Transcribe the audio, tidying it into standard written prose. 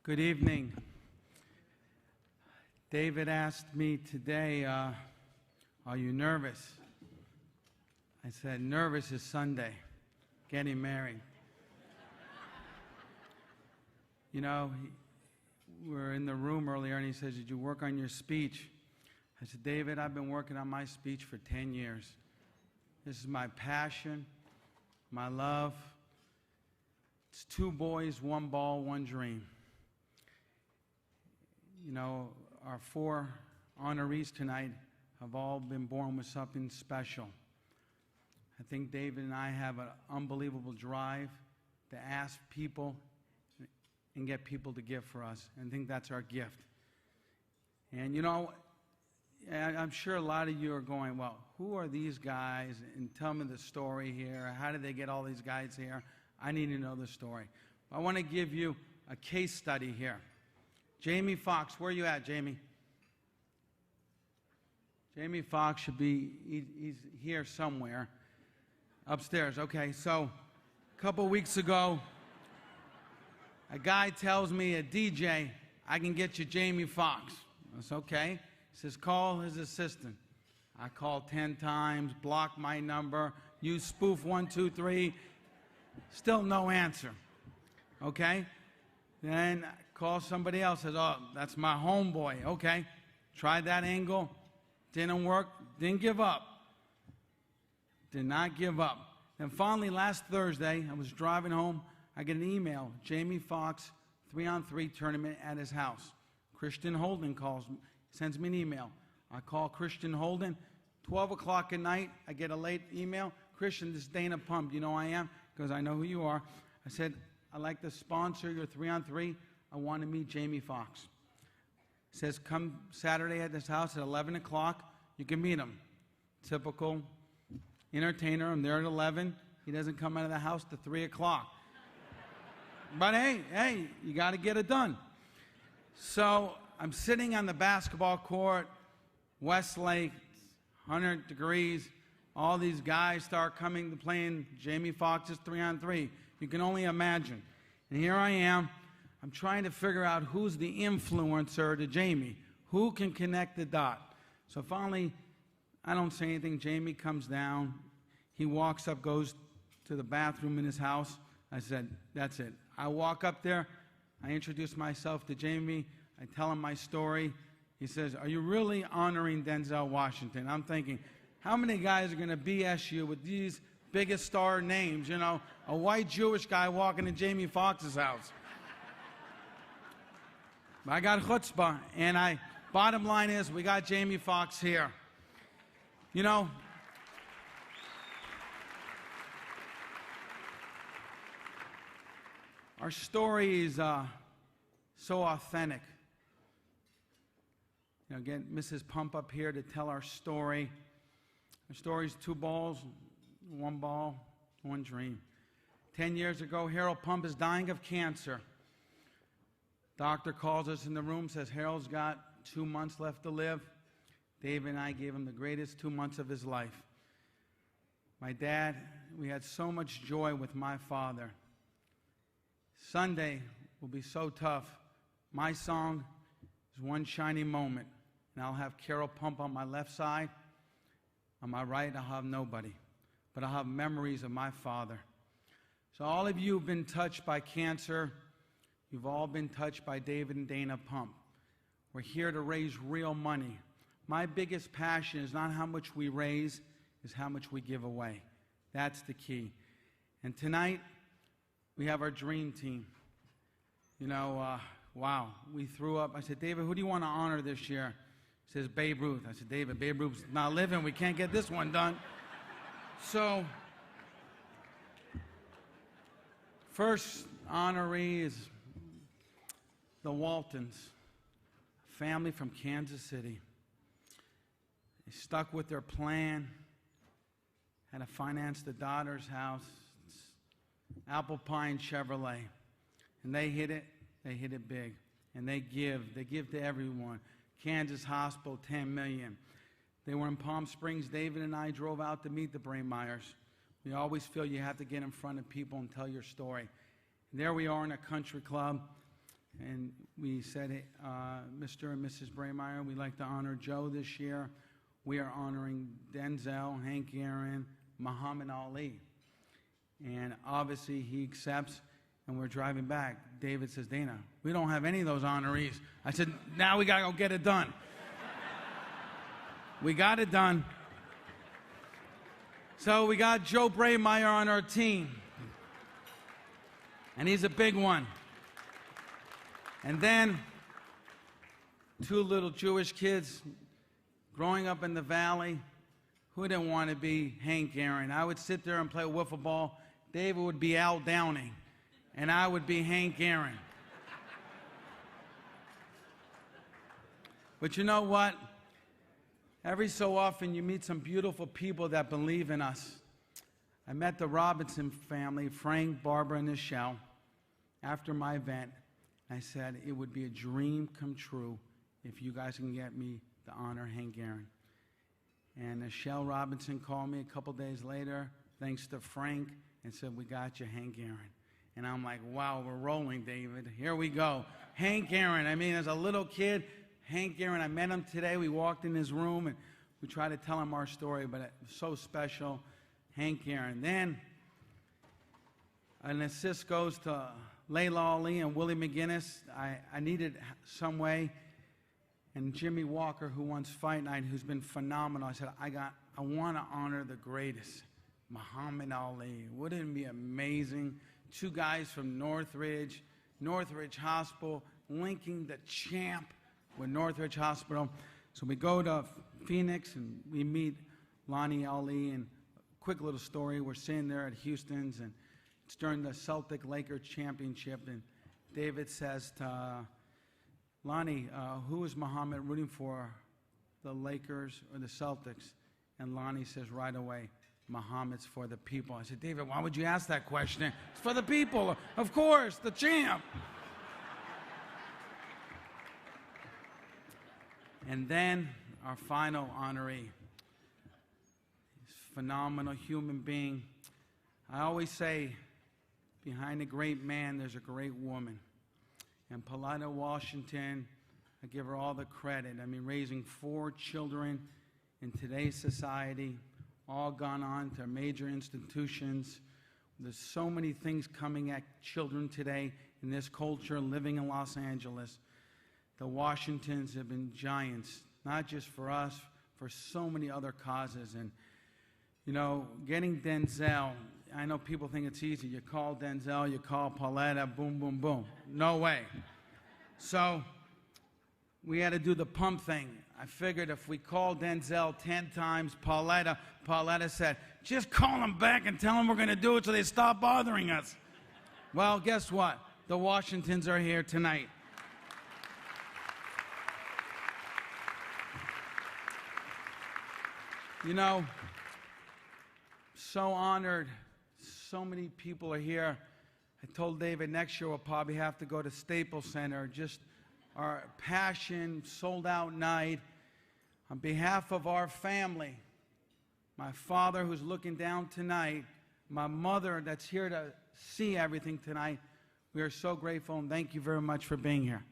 Good evening. David asked me today, are you nervous? I said, nervous is Sunday, getting married. You know, we were in the room earlier and he says, did you work on your speech? I said, David, I've been working on my speech for 10 years. This is my passion, my love. It's 2 boys, 1 ball, 1 dream. You know, our 4 honorees tonight have all been born with something special. I think David and I have an unbelievable drive to ask people and get people to give for us. And I think that's our gift. And you know, I'm sure a lot of you are going, well, who are these guys? And tell me the story here. How did they get all these guys here? I need to know the story. I want to give you a case study here. Jamie Foxx, where are you at, Jamie? Jamie Foxx should be, he's here somewhere. Upstairs, okay. So, a couple weeks ago, a guy tells me, a DJ, I can get you Jamie Foxx. That's okay. He says, call his assistant. I call 10 times, block my number, use spoof 123, still no answer. Okay? Then call somebody else, says, oh, that's my homeboy. Okay. Tried that angle, didn't work, didn't give up. Did not give up. And finally, last Thursday, I was driving home, I get an email, Jamie Foxx 3-on-3 tournament at his house. Christian Holden calls, sends me an email. I call Christian Holden. 12 o'clock at night, I get a late email. Christian, this is Dana Pump. You know who I am? Because I know who you are. I said, I'd like to sponsor your 3-on-3. I want to meet Jamie Foxx. Says, come Saturday at this house at 11 o'clock. You can meet him. Typical entertainer. I'm there at 11. He doesn't come out of the house to 3 o'clock. But hey, you got to get it done. So I'm sitting on the basketball court, Westlake, 100 degrees. All these guys start coming to playing Jamie Foxx's 3-on-3. You can only imagine. And here I am. I'm trying to figure out who's the influencer to Jamie. Who can connect the dot? So finally, I don't say anything. Jamie comes down. He walks up, goes to the bathroom in his house. I said, that's it. I walk up there. I introduce myself to Jamie. I tell him my story. He says, are you really honoring Denzel Washington? I'm thinking, how many guys are going to BS you with these biggest star names? You know, a white Jewish guy walking to Jamie Foxx's house. I got chutzpah, and bottom line is, we got Jamie Foxx here. You know, our story is so authentic. You know, get Mrs. Pump up here to tell our story. Our story is 2 balls, 1 ball, 1 dream. 10 years ago, Harold Pump is dying of cancer. Doctor calls us in the room, says Harold's got 2 months left to live. Dave and I gave him the greatest 2 months of his life. My dad, we had so much joy with my father. Sunday will be so tough. My song is One Shiny Moment. And I'll have Carol Pump on my left side. On my right, I'll have nobody. But I'll have memories of my father. So all of you who've been touched by cancer, you've all been touched by David and Dana Pump. We're here to raise real money. My biggest passion is not how much we raise, is how much we give away. That's the key. And tonight, we have our dream team. You know, wow, we threw up. I said, David, who do you want to honor this year? He says, Babe Ruth. I said, David, Babe Ruth's not living. We can't get this one done. So, first honoree is the Waltons, a family from Kansas City. They stuck with their plan, had to finance the daughter's house, Apple Pine Chevrolet. And they hit it big. And they give to everyone. Kansas Hospital, $10 million. They were in Palm Springs. David and I drove out to meet the Brandmeyers. We always feel you have to get in front of people and tell your story. And there we are in a country club. and we said, Mr. and Mrs. Brandmeyer, we'd like to honor Joe this year. We are honoring Denzel, Hank Aaron, Muhammad Ali. And obviously he accepts, and we're driving back. David says, Dana, we don't have any of those honorees. I said, now we got to go get it done. We got it done. So we got Joe Brandmeyer on our team. And he's a big one. And then, two little Jewish kids growing up in the valley. Who didn't want to be Hank Aaron? I would sit there and play wiffle ball. David would be Al Downing, and I would be Hank Aaron. But you know what? Every so often you meet some beautiful people that believe in us. I met the Robinson family, Frank, Barbara, and Nichelle, after my event. I said it would be a dream come true if you guys can get me to honor Hank Aaron. And Nichelle Robinson called me a couple days later, thanks to Frank, and said, we got you, Hank Aaron. And I'm like, wow, we're rolling, David. Here we go. Hank Aaron. I mean, as a little kid, Hank Aaron, I met him today. We walked in his room, and we tried to tell him our story, but it was so special. Hank Aaron. Then an assist goes to Layla Ali and Willie McGinnis. I needed some way. And Jimmy Walker, who won Fight Night, who's been phenomenal, I said, I want to honor the greatest, Muhammad Ali. Wouldn't it be amazing? Two guys from Northridge Hospital, linking the champ with Northridge Hospital. So we go to Phoenix and we meet Lonnie Ali. And quick little story, we're sitting there at Houston's, and it's during the Celtic-Lakers championship, and David says to Lonnie, who is Muhammad rooting for, the Lakers or the Celtics? And Lonnie says right away, Muhammad's for the people. I said, David, why would you ask that question? It's for the people, of course, the champ. And then our final honoree, this phenomenal human being. I always say, behind a great man, there's a great woman. And Pauletta Washington, I give her all the credit. I mean, raising 4 children in today's society, all gone on to major institutions. There's so many things coming at children today in this culture, living in Los Angeles. The Washingtons have been giants, not just for us, for so many other causes. And, you know, getting Denzel, I know people think it's easy. You call Denzel, you call Pauletta, boom, boom, boom. No way. So we had to do the pump thing. I figured if we called Denzel 10 times, Pauletta said, just call him back and tell him we're going to do it so they stop bothering us. Well, guess what? The Washingtons are here tonight. You know, so honored. So many people are here. I told David next year we'll probably have to go to Staples Center. Just our passion, sold out night. On behalf of our family, my father who's looking down tonight, my mother that's here to see everything tonight, we are so grateful and thank you very much for being here.